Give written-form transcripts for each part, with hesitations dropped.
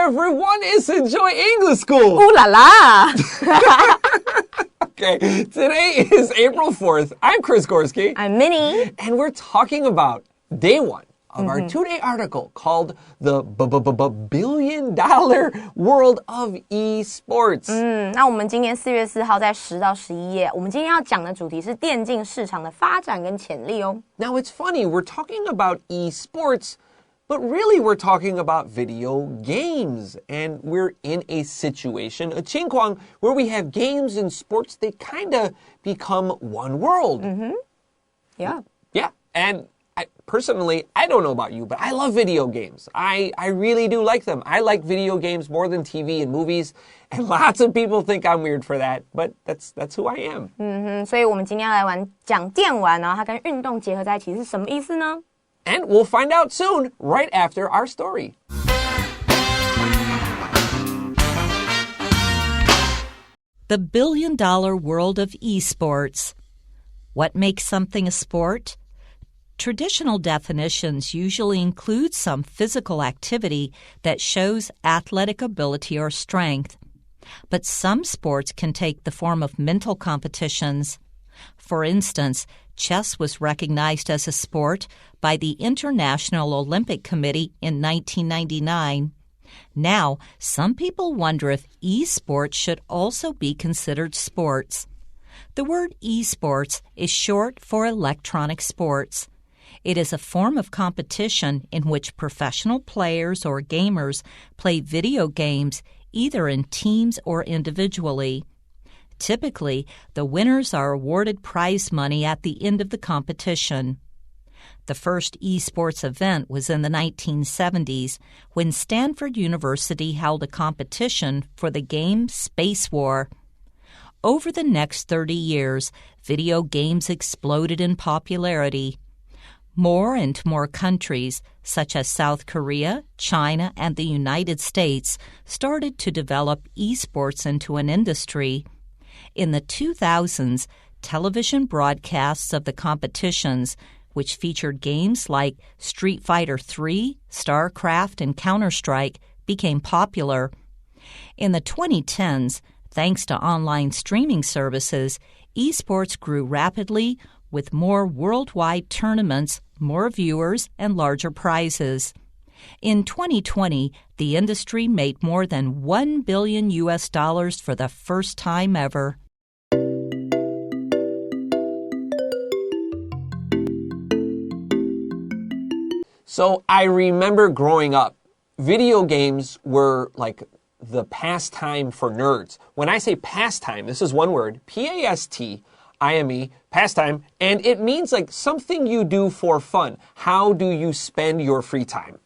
everyone, it's Enjoy English School. Ooh la la. Okay, today is April 4th. I'm Chris Gorski. I'm Minnie. And we're talking about day one of our two-day article called The Billion Dollar World of Esports. 那我们今年4月4号在10到11页，我们今天要讲的主题是电竞市场的发展跟潜力哦。Now, it's funny, we're talking about esports, but really we're talking about video games. And we're in a situation, a 情况, where we have games and sports, they kind of become one world. Yeah. Yeah, and personally, I don't know about you, but I love video games. I really do like them. I like video games more than TV and movies, and lots of people think I'm weird for that, but that's who I am. 所以我们今天要来讲电玩，然后它跟运动结合在一起是什么意思呢？ And we'll find out soon, right after our story. The billion-dollar world of esports. What makes something a sport? Traditional definitions usually include some physical activity that shows athletic ability or strength. But some sports can take the form of mental competitions. For instance, chess was recognized as a sport by the International Olympic Committee in 1999. Now, some people wonder if esports should also be considered sports. The word esports is short for electronic sports. It is a form of competition in which professional players or gamers play video games either in teams or individually. Typically, the winners are awarded prize money at the end of the competition. The first esports event was in the 1970s when Stanford University held a competition for the game Space War. Over the next 30 years, video games exploded in popularity. More and more countries, such as South Korea, China, and the United States, started to develop esports into an industry. In the 2000s, television broadcasts of the competitions, which featured games like Street Fighter III, StarCraft, and Counter-Strike, became popular. In the 2010s, thanks to online streaming services, esports grew rapidly with more worldwide tournaments, more viewers, and larger prizes. In 2020, the industry made more than $1 billion for the first time ever. So I remember growing up, video games were like the pastime for nerds. When I say pastime, this is one word, P-A-S-T-I-M-E, pastime, and it means like something you do for fun. How do you spend your free time?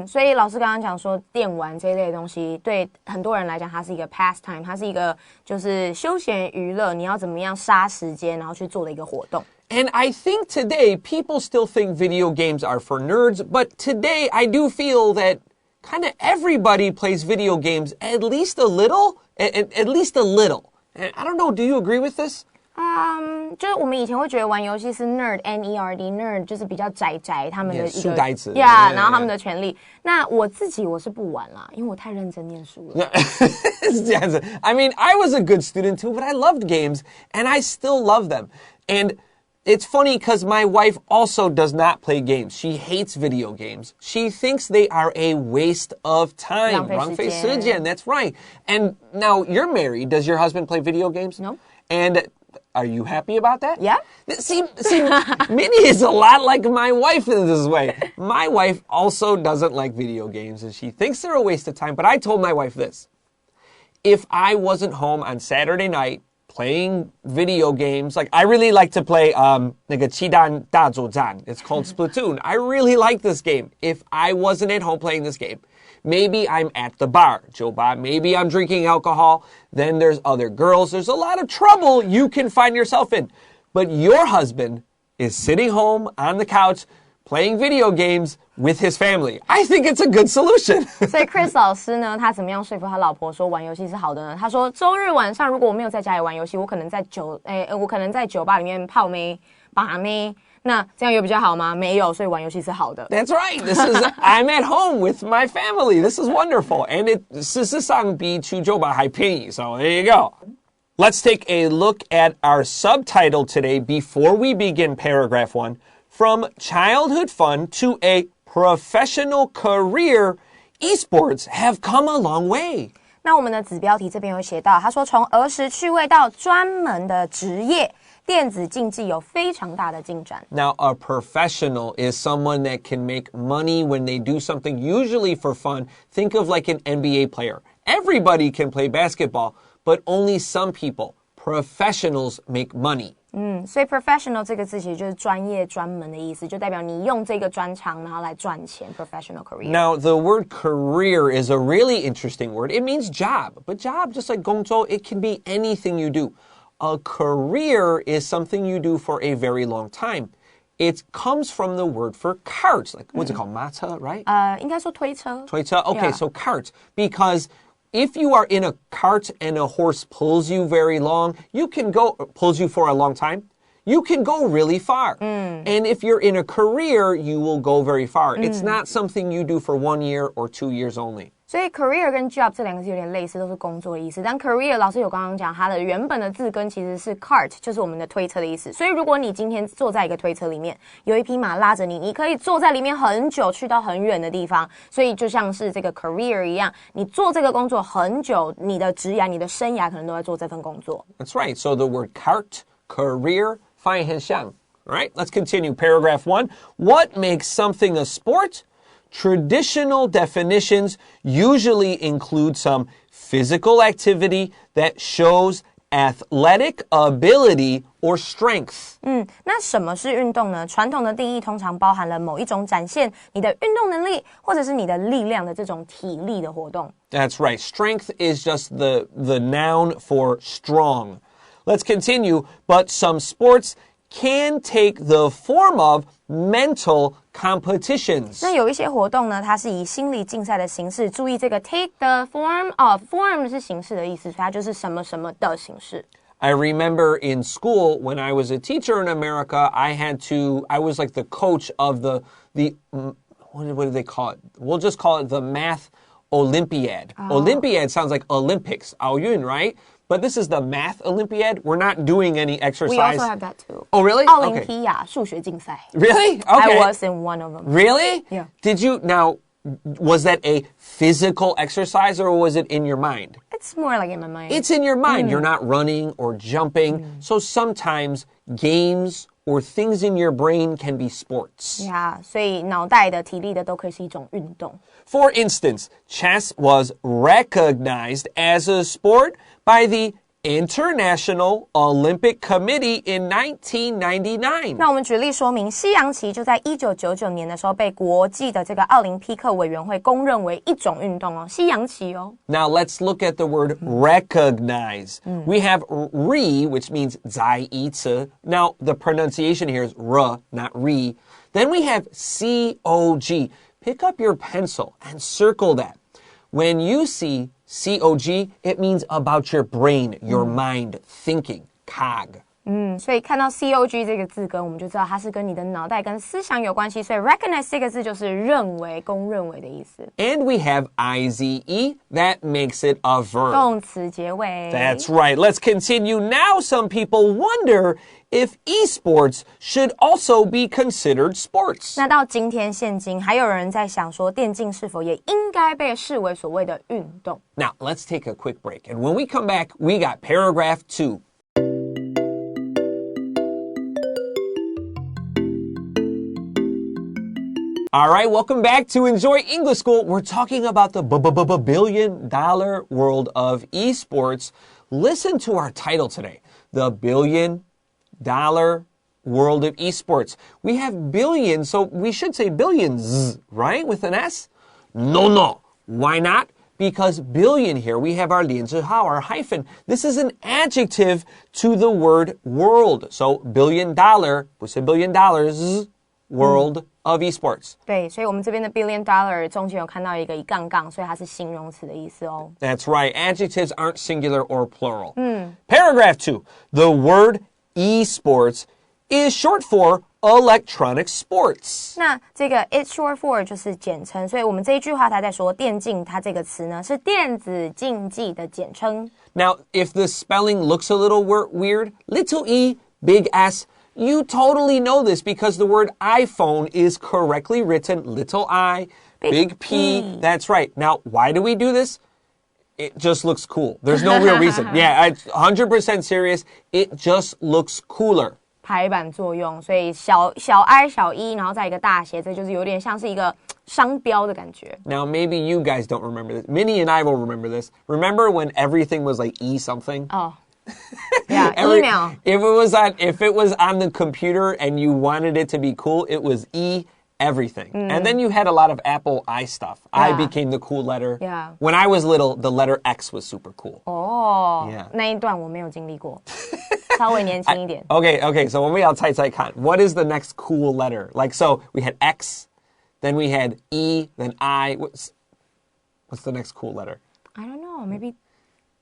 所以老师刚刚讲说电玩这一类的东西对很多人来讲它是一个 pastime， 它是一个就是休闲娱乐，你要怎么样杀时间然后去做的一个活动。And I think today people still think video games are for nerds, but today I do feel that kind of everybody plays video games at least a little, at least a little. And I don't know, do you agree with this? 就是我们以前会觉得玩游戏是 nerd, N-E-R-D, nerd 就是比较宅他们的一个然后他们的权利。那我自己我是不玩啦，因为我太认真念书了。I mean, I was a good student too, but I loved games, and I still love them. And it's funny because my wife also does not play games. She hates video games. She thinks they are a waste of time. 浪费时间. That's right. And now you're married. Does your husband play video games? No. And are you happy about that? Yeah. See, Minnie is a lot like my wife in this way. My wife also doesn't like video games, and she thinks they're a waste of time. But I told my wife this. If I wasn't home on Saturday night playing video games, like I really like to play 那个气弹大作战. It's called Splatoon. I really like this game. If I wasn't at home playing this game, maybe I'm at the bar, 酒吧, maybe I'm drinking alcohol, then there's other girls. There's a lot of trouble you can find yourself in. But your husband is sitting home on the couch playing video games with his family. I think it's a good solution. 所以 Chris 老师呢，他怎么样说服他老婆说玩游戏是好的呢？他说周日晚上如果我没有在家里玩游戏，我可能在酒吧里面泡妹把妹。那这样有比较好吗？没有，所以玩游戏是好的。That's right. This is I'm at home with my family. This is wonderful. And it 事实上比去酒吧还便宜. So there you go. Let's take a look at our subtitle today before we begin paragraph 1. From childhood fun to a professional career, esports have come a long way. 那我们的子标题这边有写到，他说从儿时趣味到专门的职业，电子竞技有非常大的进展。Now, a professional is someone that can make money when they do something usually for fun. Think of like an NBA player. Everybody can play basketball, but only some people, professionals, make money. 所以 professional 这个字其实就是专业专门的意思，就代表你用这个专长然后来赚钱 professional career. Now, the word career is a really interesting word. It means job, but job, just like 工作, it can be anything you do. A career is something you do for a very long time. It comes from the word for cart. Like, what's it called? 马车, right? 应该说推车。推车, okay, Yeah. so cart. Because if you are in a cart and a horse pulls you very long, pulls you for a long time, you can go really far. And if you're in a career, you will go very far. It's not something you do for 1 year or 2 years only. 所以 career 跟 job 这两个字有点类似，都是工作的意思。但 career 老师有刚刚讲，它的原本的字根其实是 cart， 就是我们的推车的意思。所以如果你今天坐在一个推车里面，有一匹马拉着你，你可以坐在里面很久，去到很远的地方。所以就像是这个 career 一样，你做这个工作很久，你的职涯、你的生涯可能都在做这份工作。That's right. So the word cart, career, 发音很像. All right, let's continue. Paragraph 1. What makes something a sport? Traditional definitions usually include some physical activity that shows athletic ability or strength. 那什么是运动呢？传统的定义通常包含了某一种展现你的运动能力或者是你的力量的这种体力的活动。That's right. Strength is just the noun for strong. Let's continue. But some sports can take the form of mental competitions. 那有一些活动呢，它是以心理竞赛的形式，注意这个 take the form of, form 是形式的意思，所以它就是什么什么的形式。I remember in school when I was a teacher in America, I was like the coach of the what do they call it? We'll just call it the math Olympiad. Olympiad sounds like Olympics, 奥运, right? But this is the math Olympiad. We're not doing any exercise. We also have that too. Oh, really? 奥林匹亚数学竞赛。Really? Okay. I was in one of them. Really? Yeah. Now, was that a physical exercise or was it in your mind? It's more like in my mind. It's in your mind. You're not running or jumping. So sometimes games or things in your brain can be sports. Yeah, 所以脑袋的、体力的都可以是一种运动。For instance, chess was recognized as a sport by the International Olympic Committee in 1999. 那我们举例说明，西洋棋就在1999年的时候被国际的这个奥林匹克委员会公认为一种运动哦，西洋棋哦。Now let's look at the word recognize. We have re, which means 在一次. Now the pronunciation here is r, not re. Then we have COG. Pick up your pencil and circle that. When you see COG, it means about your brain, your mind, thinking, cog. 所以看到 COG 这个字根，我们就知道它是跟你的脑袋跟思想有关系。所以 recognize 这个字就是认为、公认为的意思。And we have IZE, that makes it a verb. 动词结尾。That's right. Let's continue. Now some people wonder if esports should also be considered sports. 那到今天现今，还有人在想说，电竞是否也应该被视为所谓的运动？ Now, let's take a quick break. And when we come back, we got paragraph 2. All right, welcome back to Enjoy English School. We're talking about the billion-dollar world of esports. Listen to our title today, the billion-dollar world of esports. We have billions, so we should say billions, right, with an S? No. Why not? Because billion here, we have our 连字号, our hyphen. This is an adjective to the word world. So billion-dollar, 不是 billion dollars, world of esports. 对，所以我们这边的 billion dollar 中间有看到一个一杠杠，所以它是形容词的意思哦。That's right. Adjectives aren't singular or plural. Paragraph 2. The word esports is short for electronic sports. 那这个 it's short for 就是简称，所以我们这一句话它在说电竞，它这个词呢是电子竞技的简称。Now, if the spelling looks a little weird, little e, big S, you totally know this because the word iPhone is correctly written little I, big P. That's right. Now, why do we do this? It just looks cool. There's no real reason. Yeah, I'm 100% serious. It just looks cooler. 排版作用，所以小 I 小 E， 然后再一个大写，这就是有点像是一个商标的感觉。Now, maybe you guys don't remember this. Minnie and I will remember this. Remember when everything was like E something? Oh. Yeah, email. If it was on the computer and you wanted it to be cool, it was E everything. And then you had a lot of Apple I stuff. I became the cool letter. Yeah. When I was little, the letter X was super cool. Oh, Yeah. 那一段我没有经历过，稍微年轻一点。Okay, so 我们要猜猜看. What is the next cool letter? Like, so we had X, then we had E, then I. What's the next cool letter? I don't know, maybe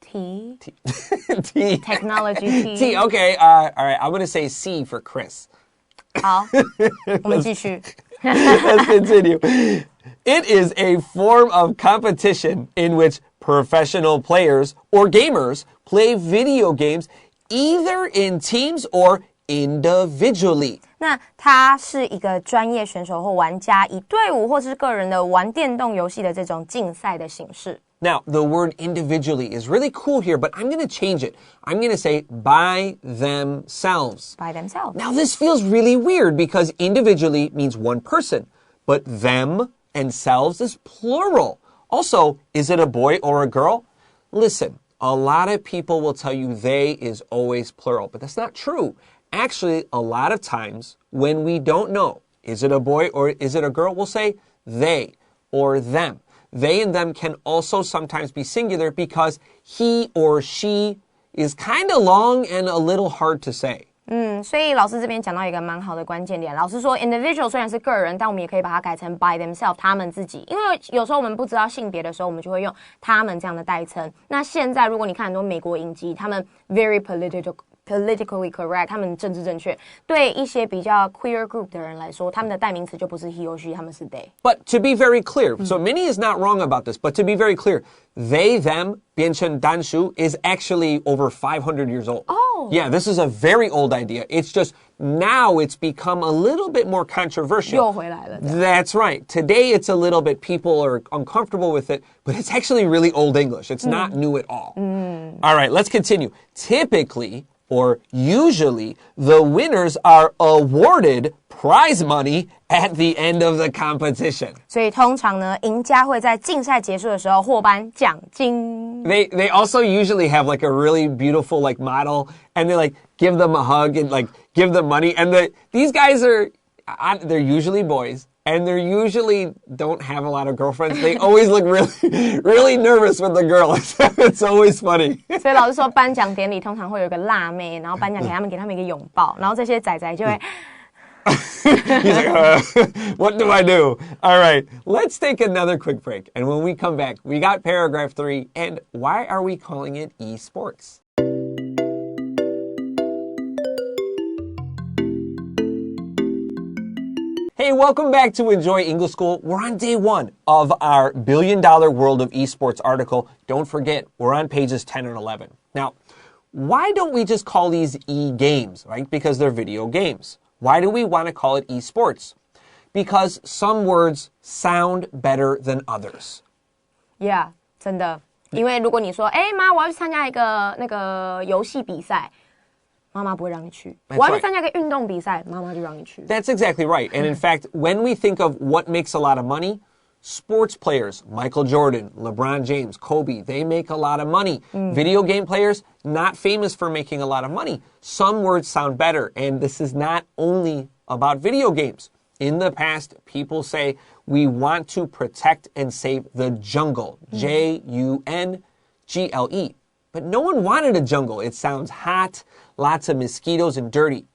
T. T. Technology T. T, okay. All right, I'm going to say C for Chris. 好，我们继续。Let's continue. It is a form of competition in which professional players or gamers play video games either in teams or individually. 那它是一个专业选手或玩家以队伍或是个人的玩电动游戏的这种竞赛的形式。Now, the word individually is really cool here, but I'm going to change it. I'm going to say by themselves. By themselves. Now, this feels really weird because individually means one person, but them and selves is plural. Also, is it a boy or a girl? Listen, a lot of people will tell you they is always plural, but that's not true. Actually, a lot of times when we don't know, is it a boy or is it a girl, we'll say they or them. They and them can also sometimes be singular because he or she is kind of long and a little hard to say. 所以老师这边讲到一个蛮好的关键点。老师说 individual 虽然是个人，但我们也可以把它改成 by themselves 他们自己。因为有时候我们不知道性别的时候，我们就会用他们这样的代称。那现在如果你看很多美国影集，他们 very politically correct， 他们政治正确。对一些比较 queer group 的人来说，他们的代名词就不是 he or she， 他们是 they。 But to be very clear, so Minnie is not wrong about this, but to be very clear, they, them, 变成单数 is actually over 500 years old. Oh. Yeah, this is a very old idea. It's just now it's become a little bit more controversial. 又回来了。That's right. Today it's a little bit, people are uncomfortable with it, but it's actually really old English. It's not new at all. All right, let's continue. Typically, or usually, the winners are awarded prize money at the end of the competition. 所以通常呢，赢家会在竞赛结束的时候获颁奖金。They also usually have like a really beautiful like model, and they like give them a hug and like give them money. And these guys they're usually boys. And they usually don't have a lot of girlfriends. They always look really nervous with the girl. It's always funny. 所以老师说，颁奖典礼通常会有一个辣妹，然后颁奖给他们一个拥抱，然后这些仔仔就会。He's like, what do I do? All right, let's take another quick break. And when we come back, we got paragraph 3. And why are we calling it eSports? Hey, welcome back to Enjoy English School. We're on day 1 of our $1 billion World of Esports article. Don't forget, we're on pages 10 and 11. Now, why don't we just call these e-games, right? Because they're video games. Why do we want to call it eSports? Because some words sound better than others. Yeah, 真的。因为如果你说，哎妈，我要去参加一个那个游戏比赛。妈妈不会让你去。我要去参加一个运动比赛，妈妈就让你去。That's exactly right. And in fact, when we think of what makes a lot of money, sports players, Michael Jordan, LeBron James, Kobe, they make a lot of money. Video game players, not famous for making a lot of money. Some words sound better, and this is not only about video games. In the past, people say, we want to protect and save the jungle. Jungle. But no one wanted a jungle. It sounds hot, lots of mosquitoes and dirty.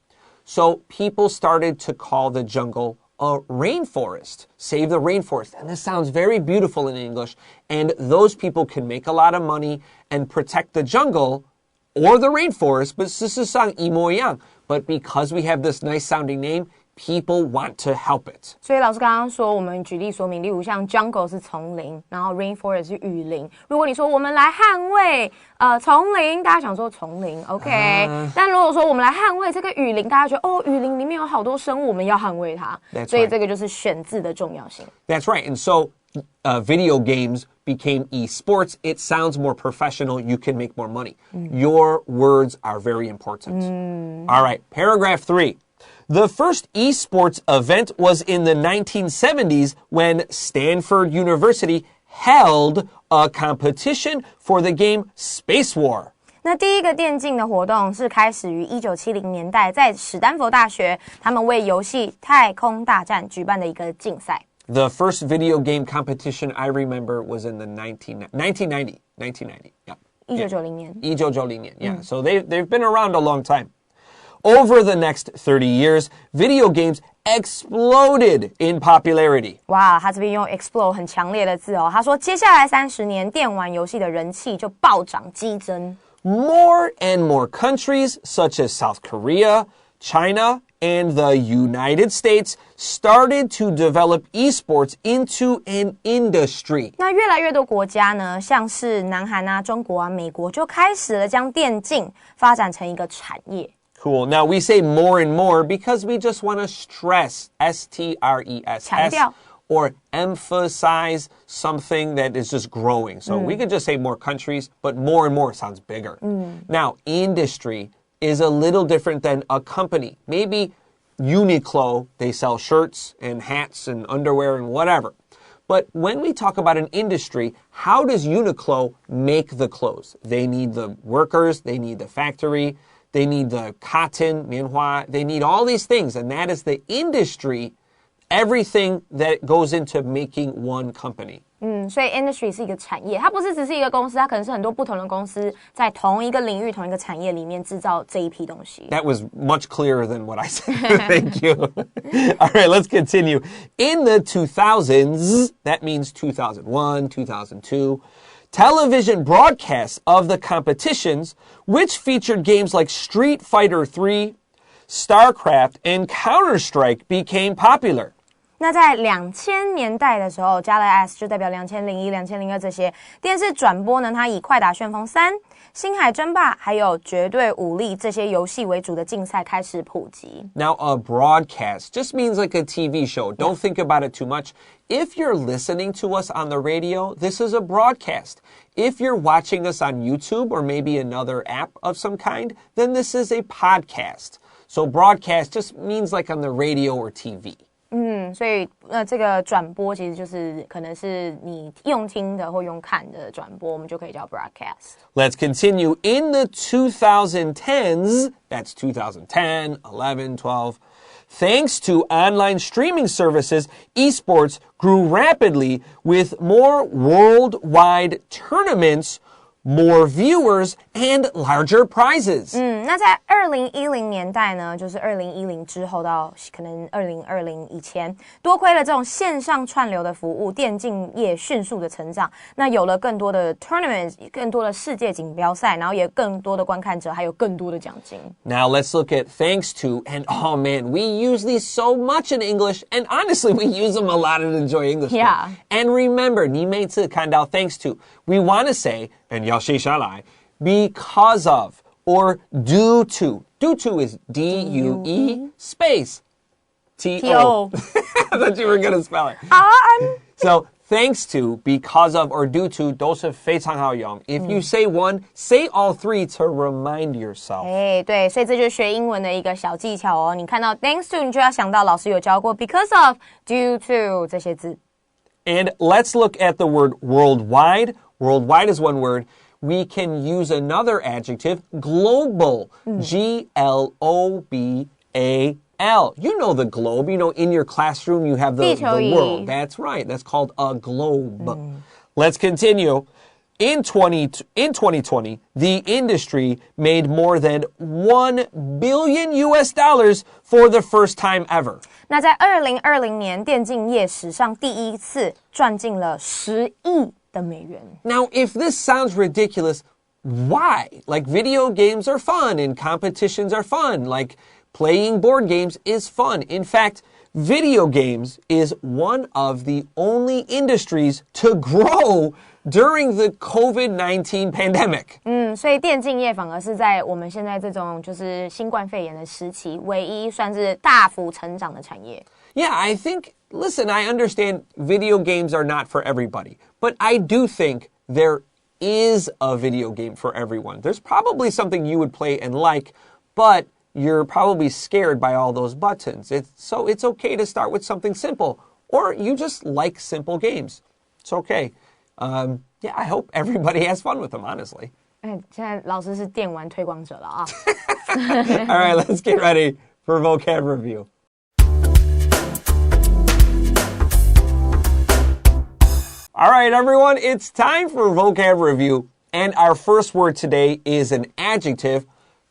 So people started to call the jungle a rainforest. Save the rainforest. And this sounds very beautiful in English. And those people can make a lot of money and protect the jungle or the rainforest, but 事实上一模一样. But because we have this nice sounding name, people want to help it. 所以老师刚刚说，我们举例说明，例如像 jungle 是丛林，然后 rainforest 是雨林。如果你说我们来捍卫丛林，大家想说丛林 ，OK。但如果说我们来捍卫这个雨林，大家觉得哦，雨林里面有好多生物，我们要捍卫它。所以这个就是选字的重要性。That's right. And so video games became esports. It sounds more professional. You can make more money. Your words are very important. All right, paragraph 3. The first esports event was in the 1970s when Stanford University held a competition for the game Space War. 那第一个电竞的活动是开始于1970年代，在史丹佛大学，他们为游戏《太空大战》举办的一个竞赛。The first video game competition I remember was in the 1990. Yeah. 1990年。1990年. Yeah. So they've been around a long time. Over the next 30 years, video games exploded in popularity. 哇，他这边用 explode 很强烈的字哦。他说，接下来30年，电玩游戏的人气就暴涨激增。More and more countries, such as South Korea, China, and the United States, started to develop esports into an industry. 那越来越多国家呢，像是南韩啊、中国啊、美国，就开始了将电竞发展成一个产业。Cool. Now, we say more and more because we just want to stress, S-T-R-E-S, 强调 or emphasize something that is just growing. So we could just say more countries, but more and more sounds bigger. Now, industry is a little different than a company. Maybe Uniqlo, they sell shirts and hats and underwear and whatever. But when we talk about an industry, how does Uniqlo make the clothes? They need the workers, they need the factory, they need the cotton, 棉花, they need all these things, and that is the industry, everything that goes into making one company. 所以 industry 是一个产业，它不是只是一个公司，它可能是很多不同的公司在同一个领域、同一个产业里面制造这一批东西。That was much clearer than what I said. Thank you. All right, let's continue. In the 2000s, that means 2001, 2002, television broadcasts of the competitions, which featured games like Street Fighter III, StarCraft, and Counter-Strike, became popular. 那在2000年代的时候，加了 S 就代表2001、2002这些电视转播呢，它以快打旋风3、星海争霸还有绝对武力这些游戏为主的竞赛开始普及。Now, a broadcast just means like a TV show. Don't think about it too much. If you're listening to us on the radio, this is a broadcast. If you're watching us on YouTube or maybe another app of some kind, then this is a podcast. So broadcast just means like on the radio or TV. 所以这个转播其实就是可能是你用听的或用看的转播，我们就可以叫 broadcast. Let's continue. In the 2010s, that's 2010, 11, 12, thanks to online streaming services, esports grew rapidly with more worldwide tournaments, more viewers, and larger prizes. 那在2010年代呢，就是2010之后到可能2020以前，多亏了这种线上串流的服务，电竞业迅速的成长。那有了更多的 tournaments， 更多的世界锦标赛，然后也更多的观看者，还有更多的奖金。Now let's look at thanks to, and oh man, we use these so much in English, and honestly, we use them a lot and enjoy English. Yeah. And remember, 你每次看到 thanks to, we want to say, and 要写下来, because of, or due to. Due to is D-U-E space T-O. I thought you were going to spell it. So, thanks to, because of, or due to 都是非常好用. If you say one, say all three to remind yourself. 对，所以这就是学英文的一个小技巧哦。你看到 thanks to， 你就要想到老师有教过 because of, due to 这些字。And let's look at the word worldwide. Worldwide is one word. We can use another adjective, global, G-L-O-B-A-L. You know the globe. You know, in your classroom, you have the world. That's right. That's called a globe. Let's continue. In 2020, the industry made more than $1 billion for the first time ever. 那在2020年，电竞业史上第一次赚进了10亿的美元。Now, if this sounds ridiculous, why? Like video games are fun and competitions are fun. Like playing board games is fun. In fact, video games is one of the only industries to grow during the COVID-19 pandemic. 所以电竞业反而是在我们现在这种就是新冠肺炎的时期，唯一算是大幅成长的产业。Yeah, I think, listen, I understand video games are not for everybody, but I do think there is a video game for everyone. There's probably something you would play and like, but you're probably scared by all those buttons. So it's okay to start with something simple, or you just like simple games. It's okay. Yeah, I hope everybody has fun with them, honestly. 现在老师是电玩推广者了啊。All right, let's get ready for vocab review. All right, everyone, it's time for vocab review. And our first word today is an adjective,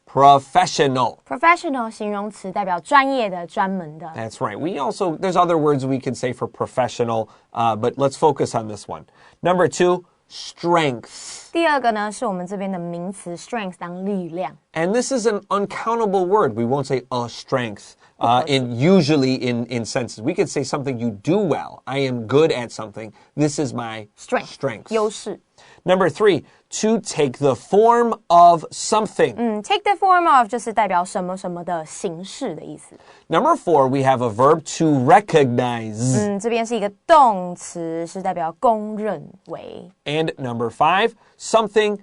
professional. Professional 形容词代表专业的、专门的。That's right. There's other words we can say for professional, but let's focus on this one. Number 2, strength. 第二个呢是我们这边的名词 strength 当力量。And this is an uncountable word. We won't say a strength. Usually in senses. We could say something you do well. I am good at something. This is my strength. 优势。Number 3, to take the form of something. Take the form of 就是代表什么什么的形式的意思。Number 4, we have a verb to recognize. 这边是一个动词，是代表公认为。And number 5, something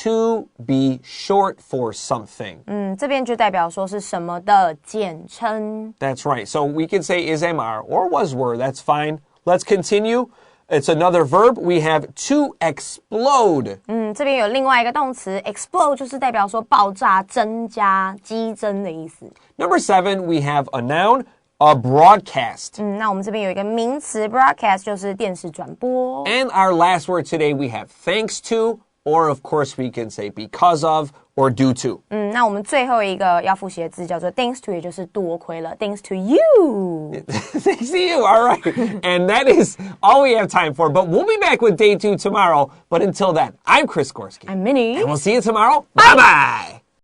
to be short for something. 这边就代表说是什么的简称。That's right. So we could say is, am, are, or was, were. That's fine. Let's continue. It's another verb. We have to explode. 这边有另外一个动词 explode 就是代表说爆炸、增加、激增的意思。Number 7, we have a noun, a broadcast. 那我们这边有一个名词 broadcast 就是电视转播。 And our last word today, we have thanks to, or of course we can say because of, or due to. 那我们最后一个要复习的字叫做 thanks to 也就是多亏了 thanks to you. Thanks to you. All right. And that is all we have time for. But we'll be back with day 2 tomorrow. But until then, I'm Chris Gorski. I'm Minnie. And we'll see you tomorrow. Bye-bye.